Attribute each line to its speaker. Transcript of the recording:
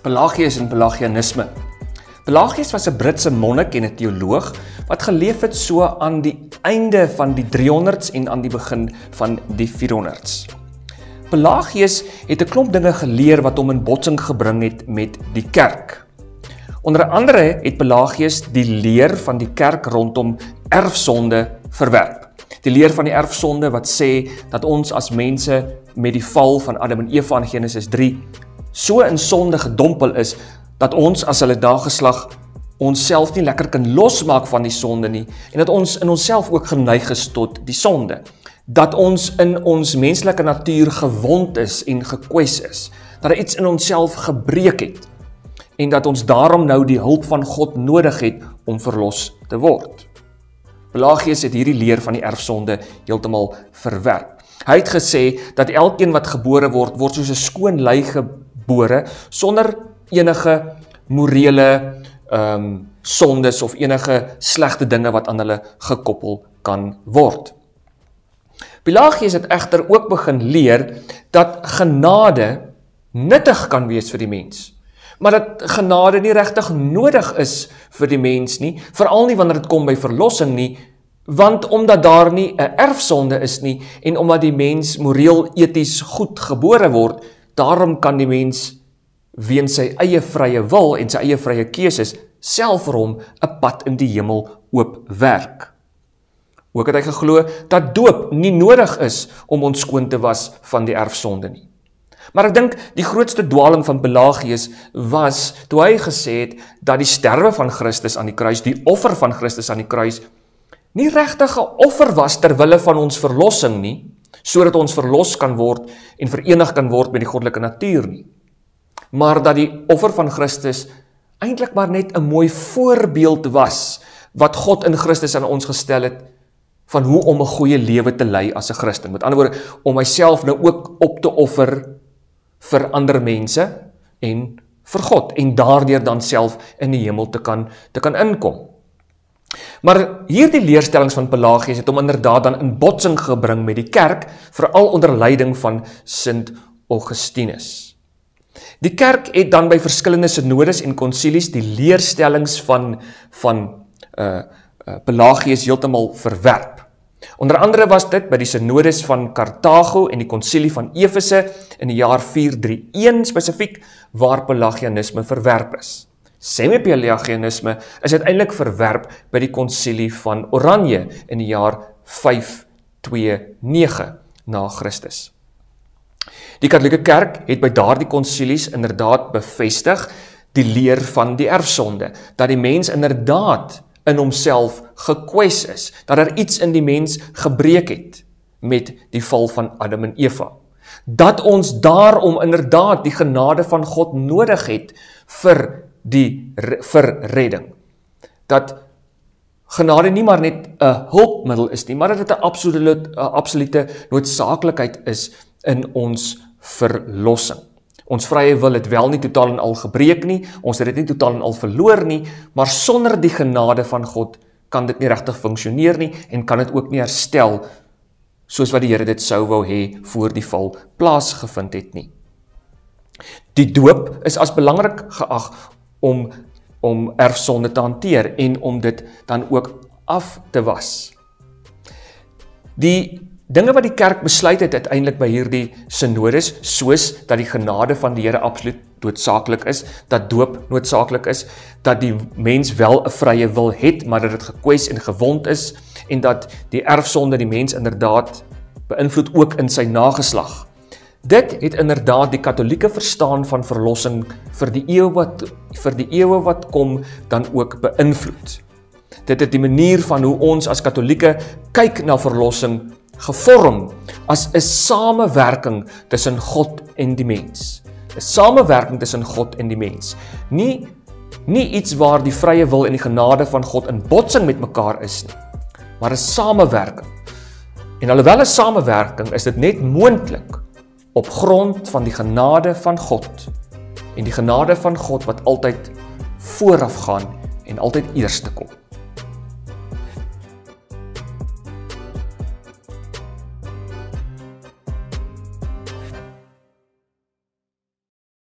Speaker 1: Pelagius en Pelagianisme. Pelagius was 'n Britse monnik en 'n teoloog wat geleef het so aan die einde van die 300s en aan die begin van die 400s. Pelagius het 'n klomp dinge geleer wat hom in botsing gebring het met die kerk. Onder andere het Pelagius die leer van die kerk rondom erfsonde verwerp. Die leer van die erfsonde wat sê dat ons as mense met die val van Adam en Eva in Genesis 3 so in sonde gedompel is, dat ons as hulle nageslag onsself nie lekker kan losmaak van die sonde nie, en dat ons in onsself ook geneig is tot die sonde. Dat ons in ons menslike natuur gewond is en gekwes is, dat iets in onsself gebreek het, en dat ons daarom nou die hulp van God nodig het om verlos te word. Pelagius het hierdie leer van die erfsonde heeltemal verwerp. Hy het gesê dat elkeen wat gebore word soos 'n skoon lei gebore, sonder enige morele sondes of enige slegte dinge wat aan hulle gekoppel kan word. Pelagius het egter ook begin leer dat genade nuttig kan wees vir die mens, maar dat genade nie regtig nodig is vir die mens nie, veral nie wanneer dit kom by verlossing nie, want omdat daar nie 'n erfsonde is nie, en omdat die mens moreel eties goed gebore word, daarom kan die mens weens sy eie vrye wil en sy eie vrye keuses self vir hom 'n pad in die hemel oopwerk. Ook het hy geglo dat doop nie nodig is om ons skoon te was van die erfsonde nie. Maar ek dink die grootste dwaling van Pelagius was toe hy gesê het dat die sterwe van Christus aan die kruis, die offer van Christus aan die kruis, nie regtig 'n offer was ter wille van ons verlossing nie, sodat ons verlos kan word en verenig kan word met die goddelike natuur nie. Maar dat die offer van Christus eintlik maar net 'n mooi voorbeeld was, wat God in Christus aan ons gestel het, van hoe om 'n goeie lewe te lei as 'n Christen. Met ander woorde, om myself nou ook op te offer vir ander mense en vir God, en daardeur dan self in die hemel te kan inkom. Maar hierdie leerstellings van Pelagius het hom inderdaad dan in botsing gebring met die kerk, veral onder leiding van Sint Augustinus. Die kerk het dan by verskillende synodes en konsilies die leerstellings van Pelagius heeltemal verwerp. Onder andere was dit by die synodes van Karthago en die konsilie van Efese in die jaar 431 spesifiek, waar Pelagianisme verwerp is. Semi-Pelagianisme is uiteindelik verwerp by die konsilie van Oranje in die jaar 529 na Christus. Die Katolieke Kerk het by daardie konsilies inderdaad bevestig die leer van die erfsonde, dat die mens inderdaad in homself gekwes is, dat er iets in die mens gebreek het met die val van Adam en Eva. Dat ons daarom inderdaad die genade van God nodig het vir redding. Dat genade nie maar net 'n hulpmiddel is nie, maar dat dit 'n absolute noodsaaklikheid is in ons verlossing. Ons vrye wil het wel nie totaal en al gebreek nie, ons het dit nie totaal en al verloor nie, maar sonder die genade van God kan dit nie regtig funksioneer nie, en kan dit ook nie herstel soos wat die Here dit sou wou hê voor die val plaasgevind het nie. Die doop is as belangrik geag om erfsonde te hanteer en om dit dan ook af te was. Die dinge wat die kerk besluit het uiteindelik by hierdie synodes, soos dat die genade van die Here absoluut noodsaaklik is, dat doop noodsaaklik is, dat die mens wel 'n vrye wil het, maar dat dit gekwes en gewond is, en dat die erfsonde die mens inderdaad beïnvloed ook in sy nageslag. Dit het inderdaad die Katolieke verstaan van verlossing vir die eeue wat kom dan ook beïnvloed. Dit het die manier van hoe ons as Katolieke kyk na verlossing gevorm as 'n samewerking tussen God en die mens. 'n Samewerking tussen God en die mens. Nie iets waar die vrye wil en die genade van God in botsing met mekaar is nie, maar 'n samewerking. En alhoewel 'n samewerking is dit net moontlik op grond van die genade van God, en die genade van God wat altyd vooraf gaan en altyd eerste kom.